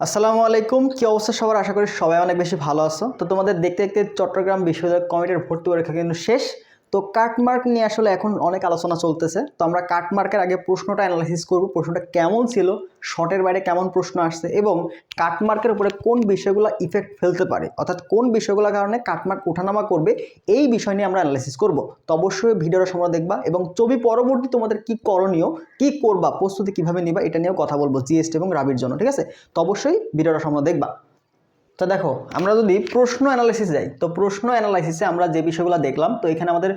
আসসালামু আলাইকুম, কি অবস্থা সবার? আশা করি সবাই অনেক বেশি ভালো আছো। তো তোমাদের দেখতে দেখতে চট্টগ্রাম বিশ্ববিদ্যালয় কমিটির ভর্তি পরীক্ষা কিন্তু শেষ। তো কাটমার্ক নিয়ে আসলে এখন অনেক আলোচনা চলতেছে। তো আমরা কাটমার্কের আগে প্রশ্নটা অ্যানালাইসিস করব, প্রশ্নটা কেমন ছিল, শর্টের বাইরে কেমন প্রশ্ন আসছে এবং কাটমার্কের উপরে কোন বিষয়গুলো ইফেক্ট ফেলতে পারে, অর্থাৎ কোন বিষয়গুলোর কারণে কাটমার্ক ওঠানামা করবে, এই বিষয় নিয়ে আমরা অ্যানালাইসিস করব। তো অবশ্যই ভিডিওটা সময় দেখবা এবং ছবি পরবর্তী তোমাদের কি করণীয়, কি করবা, প্রস্তুতি কিভাবে নিবা, এটা নিয়েও কথা বলবো জিএসটি এবং রাবির জন্য, ঠিক আছে? তো অবশ্যই ভিডিওটা সম্পূর্ণ দেখবা। তো দেখো, আমরা যদি প্রশ্ন অ্যানালাইসিস যাই, তো প্রশ্ন অ্যানালাইসিসে আমরা যে বিষয়গুলো দেখলাম, তো এখানে আমাদের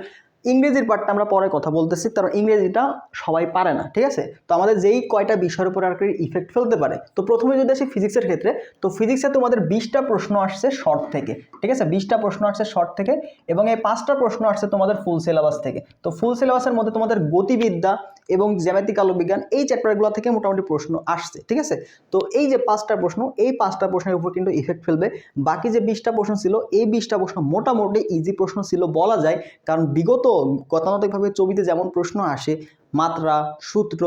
ইংরেজির পার্টটা আমরা পরে কথা বলতেছি, কারণ ইংরেজিটা সবাই পারে না, ঠিক আছে? তো আমাদের যেই কয়টা বিষয়ের উপর আর কি ইফেক্ট ফেলতে পারে, তো প্রথমে যদি আসি ফিজিক্সের ক্ষেত্রে, তো ফিজিক্সে তোমাদের 20টা প্রশ্ন আসছে শর্ট থেকে, ঠিক আছে? 20টা প্রশ্ন আসছে শর্ট থেকে এবং এই 5টা প্রশ্ন আসছে তোমাদের ফুল সিলেবাস থেকে। তো ফুল সিলেবাসের মধ্যে তোমাদের গতিবিদ্যা এবং জ্যামিতিক আলোক বিজ্ঞান এই চ্যাপ্টারগুলো থেকে মোটামুটি প্রশ্ন আসছে, ঠিক আছে? তো এই যে 5টা প্রশ্ন, এই 5টা প্রশ্নের উপর কিন্তু ইফেক্ট ফেলবে। বাকি যে 20টা প্রশ্ন ছিল, এই 20টা প্রশ্ন মোটামুটি ইজি প্রশ্ন ছিল বলা যায়, কারণ বিগত গতানুগতিকভাবে ছবিতে যেমন প্রশ্ন আসে, মাত্রা, সূত্র,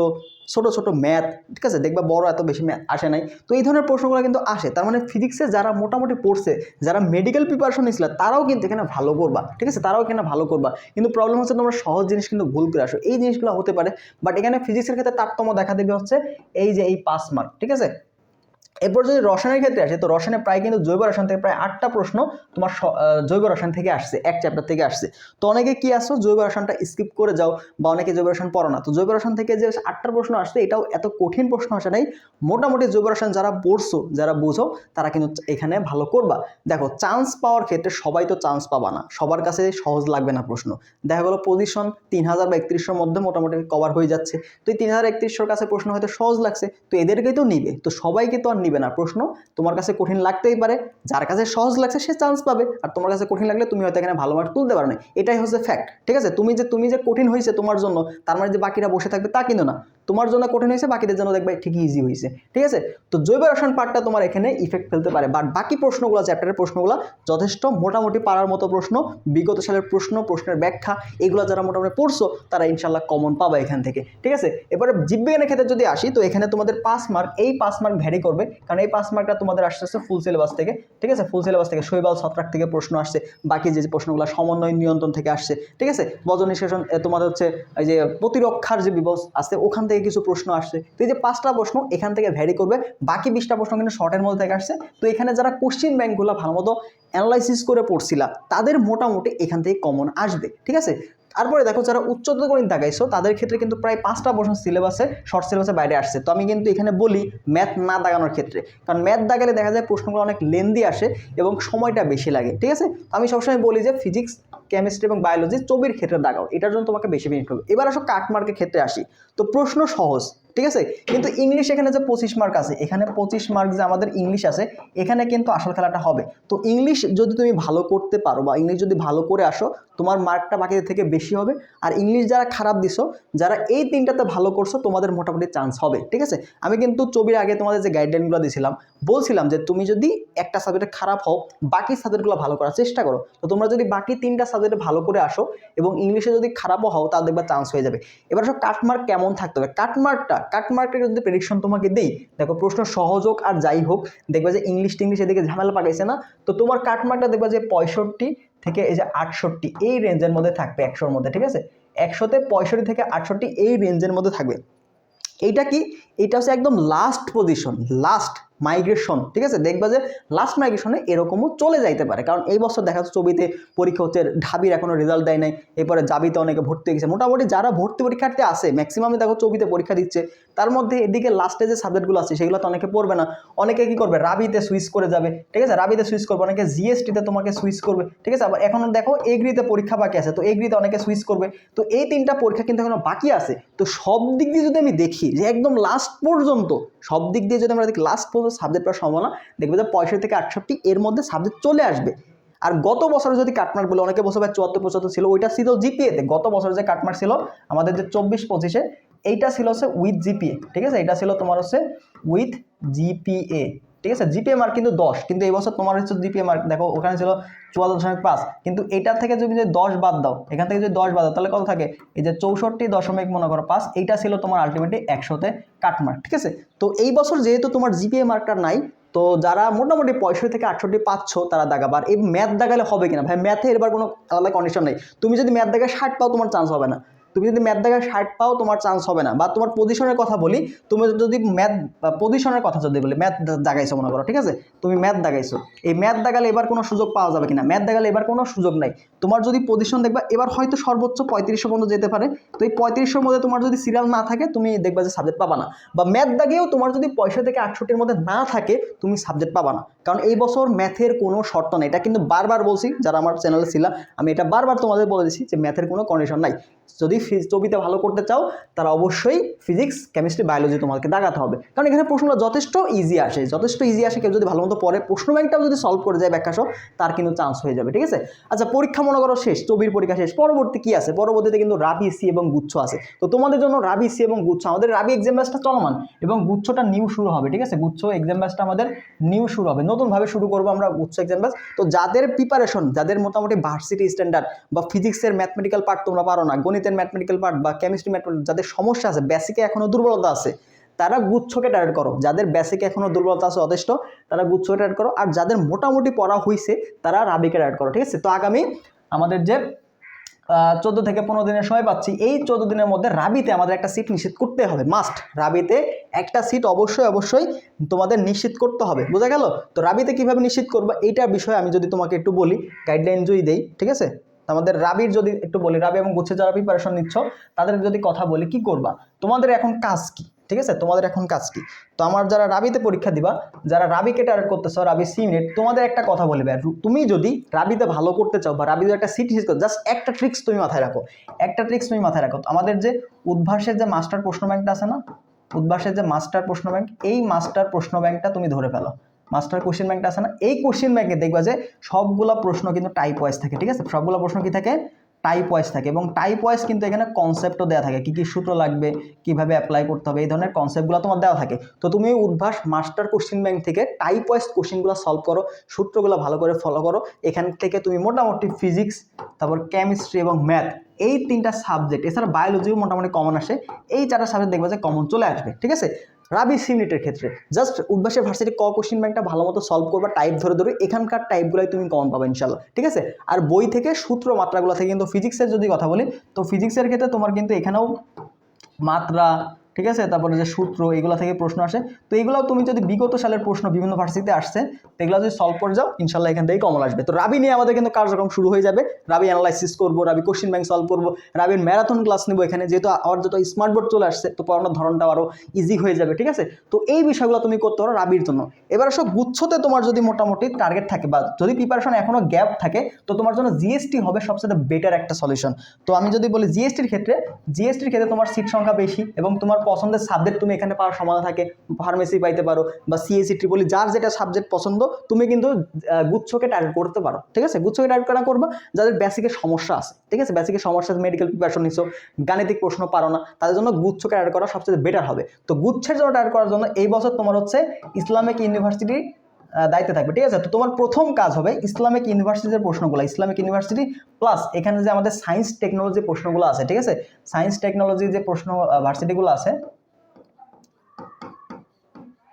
ছোট ছোট ম্যাথ, ঠিক আছে, দেখবা বড় এত বেশি ম্যাথ আসে নাই। তো এই ধরনের প্রশ্নগুলো কিন্তু আসে। তার মানে ফিজিক্সে যারা মোটামুটি পড়ছে, যারা মেডিকেল প্রিপারেশন নিয়েছিল, তারাও কিন্তু এখানে ভালো করবা, ঠিক আছে? তারাও এখানে ভালো করবা। কিন্তু প্রবলেম হচ্ছে তোমরা সহজ জিনিস কিন্তু ভুল করে আসো, এই জিনিসগুলো হতে পারে। বাট এখানে ফিজিক্সের ক্ষেত্রে তারতম্য দেখা দেবে হচ্ছে এই যে এই 5 মার্ক, ঠিক আছে? এরপর যদি রসায়নের ক্ষেত্রে আসে, তো রসায়নে প্রায় কিন্তু জৈব রসায়ন থেকে প্রায় 8টা প্রশ্ন তোমার জৈব রসায়ন থেকে আসছে, এক চ্যাপ্টার থেকে আসছে। তো অনেকে কি আসছো জৈব রসায়নটা স্কিপ করে যাও বা অনেকে জৈব রসায়ন পড়ো না। তো জৈব রসায়ন থেকে যে 8টা প্রশ্ন আসছে, এটাও এত কঠিন প্রশ্ন আসে নাই। মোটামুটি জৈব রসায়ন যারা পড়ছো, যারা বুঝো, তারা কিন্তু এখানে ভালো করবা। দেখো, চান্স পাওয়ার ক্ষেত্রে সবাই তো চান্স পাবা না, সবার কাছে সহজ লাগবে না প্রশ্ন। দেখা গেলো পজিশন 3000 বা 3100 মধ্যে মোটামুটি কভার হয়ে যাচ্ছে। তো এই 3000-3100 কাছে প্রশ্ন হয়তো সহজ লাগছে, তো এদেরকেই তো নিবে। তো সবাইকে তো আর নিবে না প্রশ্ন, তোমার কাছে কঠিন লাগতেই পারে। যার কাছে সহজ লাগছে সে চান্স পাবে, আর তোমার কাছে কঠিন লাগলে তুমি হয়তো এখানে ভালো মার্ক তুলতে পারো না। এটাই হচ্ছে ফ্যাক্ট, ঠিক আছে? তুমি যে কঠিন হয়েছে তোমার জন্য, তার মানে যে বাকিরা বসে থাকবে তা কিন্তু না। তোমার জন্য কঠিন হয়েছে, বাকিদের জন্য দেখবে ঠিকই ইজি হয়েছে, ঠিক আছে? তো জৈব রসায়ন পার্টটা তোমার এখানে ইফেক্ট ফেলতে পারে, বাট বাকি প্রশ্নগুলো, চ্যাপ্টারের প্রশ্নগুলো যথেষ্ট মোটামুটি পারার মতো প্রশ্ন। বিগত সালের প্রশ্ন, প্রশ্নের ব্যাখ্যা, এগুলো যারা মোটামুটি পড়ছো তারা ইনশাল্লাহ কমন পাবা এখান থেকে, ঠিক আছে? এবারে জীববিজ্ঞানের ক্ষেত্রে যদি আসি, তো এখানে তোমাদের 5 মার্ক, এই 5 মার্ক ভ্যারি করবে, কারণ এই 5 মার্কটা তোমাদের আসছে ফুল সিলেবাস থেকে, ঠিক আছে? ফুল সিলেবাস থেকে শৈবাল ছত্রাক থেকে প্রশ্ন আসছে। বাকি যে প্রশ্নগুলো সমন্বয় নিয়ন্ত্রণ থেকে আসছে, ঠিক আছে? বজ্র নিষ্কাশন, তোমাদের হচ্ছে এই যে প্রতিরক্ষার যে বিভাগ আছে, ওখান থেকে কিছু প্রশ্ন আসছে। তো এই যে 5টা প্রশ্ন এখান থেকে ভ্যারি করবে, বাকি 20টা প্রশ্ন কিন্তু শর্টের মধ্যে থেকে আসছে। তো এখানে যারা কোশ্চিন ব্যাংকগুলো ভালো মতো অ্যানালাইসিস করে পড়ছিলা, তাদের মোটামুটি এখান থেকে কমন আসবে, ঠিক আছে? তারপরে দেখো, যারা উচ্চতর গণিত দাগাইছো, তাদের ক্ষেত্রে কিন্তু প্রায় 5টা প্রশ্ন সিলেবাসে, শর্ট সিলেবাসে বাইরে আসছে। তো আমি কিন্তু এখানে বলি ম্যাথ না দাগানোর ক্ষেত্রে, কারণ ম্যাথ দাগালে দেখা যায় প্রশ্নগুলো অনেক লেন্দি আসে এবং সময়টা বেশি লাগে, ঠিক আছে? আমি সবসময় বলি যে ফিজিক্স, কেমিস্ট্রি এবং বায়োলজি ছবির ক্ষেত্রে দাগাও, এটার জন্য তোমাকে বেশি বেনিফিট হবে। এবার আসো কাটমার্কের ক্ষেত্রে আসি। তো প্রশ্ন সহজ, ঠিক আছে? কিন্তু ইংলিশ এখানে যে 25 মার্ক আছে, এখানে 25 মার্ক যে আমাদের ইংলিশ আছে, এখানে কিন্তু আসল খেলাটা হবে। তো ইংলিশ যদি তুমি ভালো করতে পারো বা ইংলিশ যদি ভালো করে আসো, তোমার মার্কটা বাকিদের থেকে বেশি হবে। আর ইংলিশ যারা খারাপ দিছো, যারা এই 3টাতে ভালো করছো, তোমাদের মোটামুটি চান্স হবে, ঠিক আছে? আমি কিন্তু ছবির আগে তোমাদের যে গাইডলাইনগুলো দিয়েছিলাম, বলছিলাম যে তুমি যদি একটা সাবজেক্টে খারাপ হও, বাকি সাবজেক্টগুলো ভালো করার চেষ্টা করো। তো তোমরা যদি বাকি 3টা সাবজেক্টে ভালো করে আসো এবং ইংলিশে যদি খারাপও হও, তাহলে দেখবা চান্স হয়ে যাবে। এবার সব কাটমার্ক কেমন থাকতে হবে, কাটমার্কের যদি প্রেডিকশন তোমাকে দেই, দেখো প্রশ্ন সহজ হোক আর যাই হোক, দেখবা যে ইংলিশ এদিকে ঝামেলা পাকাইছে না। তো তোমার কাটমার্কটা দেখবা যে 65 থেকে এই যে 68 এই রেঞ্জের মধ্যে থাকবে 100-র মধ্যে, ঠিক আছে? 100-তে 65 থেকে 68 এই রেঞ্জের মধ্যে থাকবে। এইটা কি? এটা হচ্ছে একদম লাস্ট পজিশন, লাস্ট মাইগ্রেশন, ঠিক আছে? দেখবা যে লাস্ট মাইগ্রেশনে এরকমও চলে যাইতে পারে, কারণ এই বছর দেখা যাচ্ছে ছবিতে পরীক্ষা হচ্ছে, ঢাবির এখনো রেজাল্ট দেয় নাই, এরপরে জাবিতে অনেকে ভর্তি হয়ে গেছে। মোটামুটি যারা ভর্তি পরীক্ষার্থী আছে ম্যাক্সিমামই দেখো ছবিতে পরীক্ষা দিচ্ছে। তার মধ্যে এদিকে লাস্টে যে সাবজেক্টগুলো আছে সেগুলো তো অনেকে পড়বে না, অনেকে কি করবে রাবিতে সুইচ করে যাবে, ঠিক আছে? রাবিতে সুইচ করবে, অনেকে জিএসটিতে তোমাকে সুইচ করবে, ঠিক আছে? আবার এখনো দেখো এগ্রিতে পরীক্ষা বাকি আছে, তো এগ্রিতে অনেকে সুইচ করবে। তো এই 3টা পরীক্ষা কিন্তু এখনো বাকি আছে। তো সব দিক দিয়ে যদি আমি দেখি যে একদম লাস্ট পর্যন্ত, সব দিক দিয়ে যদি আমরা দেখি লাস্ট পর্যন্ত সাবজেক্ট পাওয়ার সম্ভাবনা, দেখবে যে 65 থেকে 68 এর মধ্যে সাবজেক্ট চলে আসবে। আর গত বছরে যদি কাটমার্ক বলে, অনেকে বছর 74-75 ছিল, ওইটা ছিল জিপিএতে। গত বছর যে কাটমার্ক ছিল আমাদের যে 24-25-এ, এইটা ছিল হচ্ছে উইথ জিপিএ, ঠিক আছে? এটা ছিল তোমার হচ্ছে উইথ জিপিএ, ঠিক আছে? জিপিএ মার্ক কিন্তু 10, কিন্তু এই বছর তোমার হচ্ছে জিপিএ মার্ক দেখো ওখানে ছিল 44.5, কিন্তু এটার থেকে যদি 10 বাদ দাও, এখান থেকে যদি 10 বাদ দাও, তাহলে কত থাকে? এই যে 64.5 এইটা ছিল তোমার আলটিমেটলি 100-তে কাটমার্ক, ঠিক আছে? তো এই বছর যেহেতু তোমার জিপিএ মার্কটা নাই, তো যারা মোটামুটি 65 থেকে 68 পাচ্ছ তারা দাগাবা। আর এই ম্যাথ দাগালে হবে কিনা ভাই, ম্যাথে এবার কোনো আলাদা কন্ডিশন নেই। তুমি যদি ম্যাথ দাগায় 60 পাও তোমার চান্স হবে না, তুমি যদি ম্যাথ দাগায় 60 পাও তোমার চান্স হবে না। বা তোমার পজিশনের কথা বলি, তুমি যদি ম্যাথ পজিশনের কথা যদি বলি, ম্যাথ দাগাইছো মনে করো, ঠিক আছে, তুমি ম্যাথ দাগাইছো, এই ম্যাথ দাগালে এবার কোনো সুযোগ পাওয়া যাবে কিনা, ম্যাথ দাগালে এবার কোনো সুযোগ নাই। তোমার যদি পজিশন দেখবা এবার হয়তো সর্বোচ্চ 3500 পর্যন্ত যেতে পারে। তো এই 3500 মধ্যে তোমার যদি সিরিয়াল না থাকে তুমি দেখবা যে সাবজেক্ট পাবা না। বা ম্যাথ দাগেও তোমার যদি 65 থেকে 68 মধ্যে না থাকে তুমি সাবজেক্ট পাবা না। কারণ এই বছর ম্যাথের কোনো শর্ত নেই, এটা কিন্তু বারবার বলছি, যারা আমার চ্যানেলে ছিল আমি এটা বারবার তোমাদের বলে দিচ্ছি যে ম্যাথের কোনো কন্ডিশন নাই। যদি ছবিতে ভালো করতে চাও তারা অবশ্যই ফিজিক্স, কেমিস্ট্রি, বায়োলজি তোমাকে দাগাতে হবে, কারণ এখানে প্রশ্নগুলো যথেষ্ট ইজি আসে, কেউ যদি ভালো মতো পড়ে, প্রশ্ন ব্যাংকটাও যদি সলভ করে যায় ব্যাখ্যা সহ, তার কিন্তু চান্স হয়ে যাবে, ঠিক আছে। আচ্ছা, পরীক্ষা মনে করো শেষ, ছবির পরীক্ষা শেষ, পরবর্তী কি আছে, পরবর্তীতে কিন্তু রাবি, সি এবং গুচ্ছ আছে। তো তোমাদের জন্য রাবি, সি এবং গুচ্ছ, আমাদের রাবি এক্সাম ব্যাচটা চলমান এবং গুচ্ছটা নিউ শুরু হবে, ঠিক আছে। গুচ্ছ এক্সাম ব্যাচটা আমাদের নিউ শুরু হবে, নতুনভাবে শুরু করবো আমরা গুচ্ছ এক্সাম ব্যাচ। তো যাদের প্রিপারেশন, যাদের মোটামুটি ভার্সিটি স্ট্যান্ডার্ড বা ফিজিক্সের ম্যাথমেটিক্যাল পার্ট তোমরা পারো না, গণিতের ম্যাথমেটিক্যাল পার্ট বা কেমিস্ট্রি ম্যাথমেটিক্যাল, যাদের সমস্যা আছে, বেসিকে এখনো দুর্বলতা আছে, তারা গুচ্ছকে টার্গেট করো। যাদের বেসিকে এখনো দুর্বলতা আছে যথেষ্ট, তারা গুচ্ছকে টার্গেট করো। আর যাদের মোটামুটি পড়া হয়েছে তারা রাবিকে টার্গেট করো, ঠিক আছে। তো আগামী আমাদের যে 14 থেকে 15 দিনের সময় পাচ্ছি, এই 14 দিনের মধ্যে রাবিতে আমাদের একটা সিট নিশ্চিত করতে হবে, মাস্ট। রাবিতে একটা সিট অবশ্যই তোমাদের নিশ্চিত করতে হবে, বোঝা গেল। তো রাবিতে কিভাবে নিশ্চিত করবো এইটার বিষয়ে আমি যদি তোমাকে একটু বলি, গাইডলাইন যদি দেই, ঠিক আছে। আমাদের রাবির যদি একটু বলি, রাবি এবং গুচ্ছে যারা প্রিপারেশন নিচ্ছ তাদের যদি কথা বলি, কি করবা, তোমাদের এখন কাজ কি, ঠিক আছে, তোমাদের এখন কাজ কি। তো আমার যারা রাবিতে পরীক্ষা দিবা, যারা রাবিকে টার্গেট করতেছো, রাবি সি মিনিট, তোমাদের একটা কথা বলবে, তুমি যদি রাবিতে ভালো করতে চাও বা রাবিতে একটা সিট হিসেবে, জাস্ট একটা ট্রিক্স তুমি মাথায় রাখো, আমাদের যে উদ্ভাসের যে মাস্টার প্রশ্ন ব্যাংকটা আছে না, উদ্ভাসের যে মাস্টার প্রশ্ন ব্যাংক, এই মাস্টার প্রশ্ন ব্যাংকটা তুমি ধরে ফেলো, মাস্টার কোশ্চেন ব্যাংকটা আছে না, এই কোশ্চেন ব্যাংকে দেখবা যে সবগুলা প্রশ্ন কিন্তু টাইপ ওয়াইজ থাকে, ঠিক আছে, সবগুলো প্রশ্ন কি থাকে, টাইপ ওয়াইজ থাকে। এবং টাইপ ওয়াইজ কিন্তু এখানে কনসেপ্টও দেওয়া থাকে, কি কি সূত্র লাগবে, কিভাবে অ্যাপ্লাই করতে হবে, এই ধরনের কনসেপ্টগুলো তোমার দেওয়া থাকে। তো তুমি উদ্ভাস মাস্টার কোশ্চেন ব্যাংক থেকে টাইপ ওয়াইজ কোশ্চেনগুলো সলভ করো, সূত্রগুলো ভালো করে ফলো করো। এখান থেকে তুমি মোটামুটি ফিজিক্স, তারপর কেমিস্ট্রি এবং ম্যাথ, এই 3টা সাবজেক্ট, এছাড়া বায়োলজিও মোটামুটি কমন আসে, এই 4টা সাবজেক্ট দেখবে যে কমন চলে আসবে, ঠিক আছে। রাবি সিউনিটের ক্ষেত্রে জাস্ট উদ্ভাসের ভার্সিটি কোশ্চেন ব্যাংকটা ভালো মতো সলভ করবা, টাইপ ধরে এখানকার টাইপগুলোই তুমি কমন পাবে ইনশাল্লাহ, ঠিক আছে। আর বই থেকে সূত্র মাত্রাগুলো থেকে কিন্তু ফিজিক্সের যদি কথা বলি, তো ফিজিক্সের ক্ষেত্রে তোমার কিন্তু এখানেও মাত্রা, ঠিক আছে, তারপরে যে সূত্র, এগুলো থেকে প্রশ্ন আসে। তো এগুলো তুমি যদি বিগত সালের প্রশ্ন বিভিন্ন ভার্সিটিতে আসছে, এগুলো যদি সলভ করে যাও ইনশাল্লাহ এখান থেকেই কমন আসবে। তো রাবি নিয়ে আমাদের কিন্তু কার্যক্রম শুরু হয়ে যাবে, রাবি অ্যানালাইসিস করবো, রাবি কোশ্চেন ব্যাংক সলভ করবো, রাবির ম্যারাথন ক্লাস নেবো এখানে, যেহেতু আর যত স্মার্ট বোর্ড চলে আসছে তো পড়ানোর ধরনটা আরও ইজি হয়ে যাবে, ঠিক আছে। তো এই বিষয়গুলো তুমি করতে পারো রাবির জন্য। এবার সব গুচ্ছতে তোমার যদি মোটামুটি টার্গেট থাকে বা যদি প্রিপারেশন এখনও গ্যাপ থাকে, তো তোমার জন্য জিএসটি হবে সবচেয়ে বেটার একটা সলিউশন। তো আমি যদি বলি জিএসটির ক্ষেত্রে তোমার সিট সংখ্যা বেশি এবং তোমার পছন্দের সাবজেক্ট তুমি এখানে পাওয়ার সম্ভাবনা থাকে, ফার্মেসি পাইতে পারো বা সিএসসি ট্রিপলি, যার যেটা সাবজেক্ট পছন্দ তুমি কিন্তু গুচ্ছকে টার্গেট করতে পারো, ঠিক আছে। গুচ্ছকে টার্গেট করা করবা যাদের বেসিকের সমস্যা আছে, ঠিক আছে, বেসিকের সমস্যা আছে, মেডিকেল প্রিপারেশন নিছো, গাণিতিক প্রশ্ন পারো না, তাদের জন্য গুচ্ছকে টার্গেট করা সবচেয়ে বেটার হবে। তো গুচ্ছের জন্য টার্গেট করার জন্য এই বছর তোমার হচ্ছে ইসলামিক ইউনিভার্সিটি দায়িত্বে থাকবে, ঠিক আছে। তো তোমার প্রথম কাজ হবে ইসলামিক ইউনিভার্সিটির প্রশ্নগুলো, ইসলামিক ইউনিভার্সিটি প্লাস এখানে যে আমাদের সায়েন্স টেকনোলজি প্রশ্নগুলো আছে, ঠিক আছে, সায়েন্স টেকনোলজি যে প্রশ্ন ভার্সিটিগুলো আছে,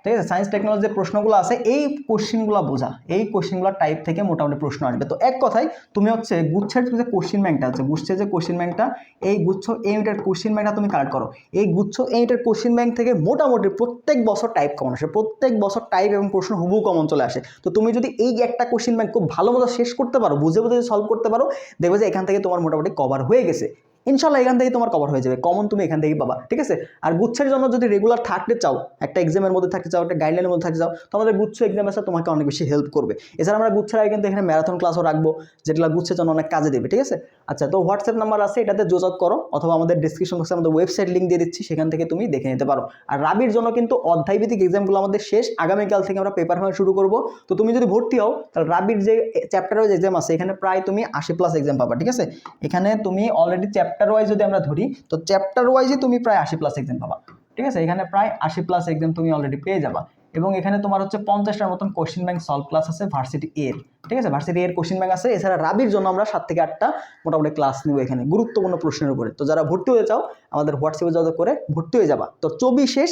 ঠিক আছে, সায়েন্স টেকনোলজির প্রশ্নগুলো আছে, এই কোশ্চেনগুলো বোঝা, এই কোশ্চেনগুলো টাইপ থেকে মোটামুটি প্রশ্ন আসবে। তো এক কথায় তুমি হচ্ছে গুচ্ছের যে কোশ্চেন ব্যাংকটা আছে, গুচ্ছের যে কোশ্চেন ব্যাংকটা, এই গুচ্ছ ইউনিটের কোশ্চেন ব্যাংকটা তুমি কালেক্ট করো। এই গুচ্ছ ইউনিটের কোশ্চেন ব্যাংক থেকে মোটামুটি প্রত্যেক বছর টাইপ কমন আসে, প্রত্যেক বছর টাইপ এবং প্রশ্ন হুবহু কমন চলে আসে। তো তুমি যদি এই একটা কোশ্চেন ব্যাংক খুব ভালো মতো শেষ করতে পারো, বুঝে বুঝে সলভ করতে পারো, দেখবে যে এখান থেকে তোমার মোটামুটি কভার হয়ে গেছে ইনশাল্লাহ, এখান থেকেই তোমার কভার হয়ে যাবে, কমন তুমি এখান থেকেই পাবা, ঠিক আছে। আর গুচ্ছের জন্য যদি রেগুলার থাকতে চাও, একটা এক্সামের মধ্যে থাকতে চাও, একটা গাইডলাইনের মধ্যে থাকতে চাও, তো আমাদের গুচ্ছ এক্সাম আসা তোমাকে অনেক বেশি হেল্প করবে। এছাড়া আমরা গুচ্ছের আগে কিন্তু এখানে ম্যারাথন ক্লাসও রাখবো, যেগুলো গুচ্ছের জন্য অনেক কাজে দেবে, ঠিক আছে। আচ্ছা, তো হোয়াটসঅ্যাপ নাম্বার আছে, এটাতে যোগাযোগ করো, অথবা আমাদের ডিসক্রিপশন বক্সে আমাদের ওয়েবসাইট লিঙ্ক দিয়ে দিচ্ছি, সেখান থেকে তুমি দেখে নিতে পারো। আর রাবির জন্য কিন্তু অধ্যায়ভিত্তিক এক্সামগুলো আমাদের শেষ, আগামীকাল থেকে আমরা পেপার ফাইল শুরু করবো। তো তুমি যদি ভর্তি হও তাহলে রাবির যে চ্যাপ্টার ওয়াইজ এক্সাম আছে এখানে প্রায় তুমি 80+ এক্সাম পাবা, ঠিক আছে। এখানে তুমি অলরেডি চ্যাপ্টার ওয়াইজ যদি আমরা ধরি, তো চ্যাপ্টার ওয়াইজই তুমি প্রায় 80+ এক্সাম পাবা, ঠিক আছে। এখানে প্রায় 80+ এক্সাম তুমি অলরেডি পেয়ে যাবা। এবং এখানে তোমার হচ্ছে 50টার মতন কোশ্চেন ব্যাংক সলভ ক্লাস আছে ভার্সিটি এর, ঠিক আছে, ভার্সিটি এর কোশ্চেন ব্যাংক আছে। এছাড়া রাবির জন্য আমরা 7 থেকে 8টা মোটামুটি ক্লাস নিব এখানে গুরুত্বপূর্ণ প্রশ্নের উপরে। তো যারা ভর্তি হয়ে যাও আমাদের হোয়াটসঅ্যাপে যোগাযোগ করে ভর্তি হয়ে যাবা। তো 24 শেষ,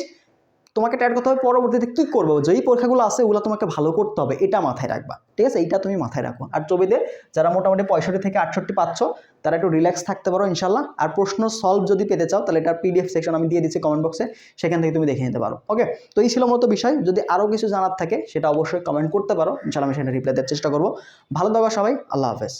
তোমাকে টার্গেট করতে হবে পরবর্তীতে কী করবো, যেই পরীক্ষাগুলো আছে ওগুলো তোমাকে ভালো করতে হবে, এটা মাথায় রাখবা, ঠিক আছে? এইটা তুমি মাথায় রাখো। আর ছবিতে যারা মোটামুটি 65 থেকে 68 পাচ্ছ তারা একটু রিল্যাক্স থাকতে পারো ইনশাল্লাহ। আর প্রশ্ন সলভ যদি পেতে চাও তাহলে এটার PDF সেকশন আমি দিয়ে দিচ্ছি কমেন্ট বক্সে, সেখান থেকে তুমি দেখে নিতে পারো। ওকে, তো এই ছিল মতো বিষয়। যদি আরও কিছু জানার থাকে সেটা অবশ্যই কমেন্ট করতে পারো, ইনশাল্লাহ আমি সেটা রিপ্লাই দেওয়ার চেষ্টা করবো। ভালো থাকো সবাই, আল্লাহ হাফেজ।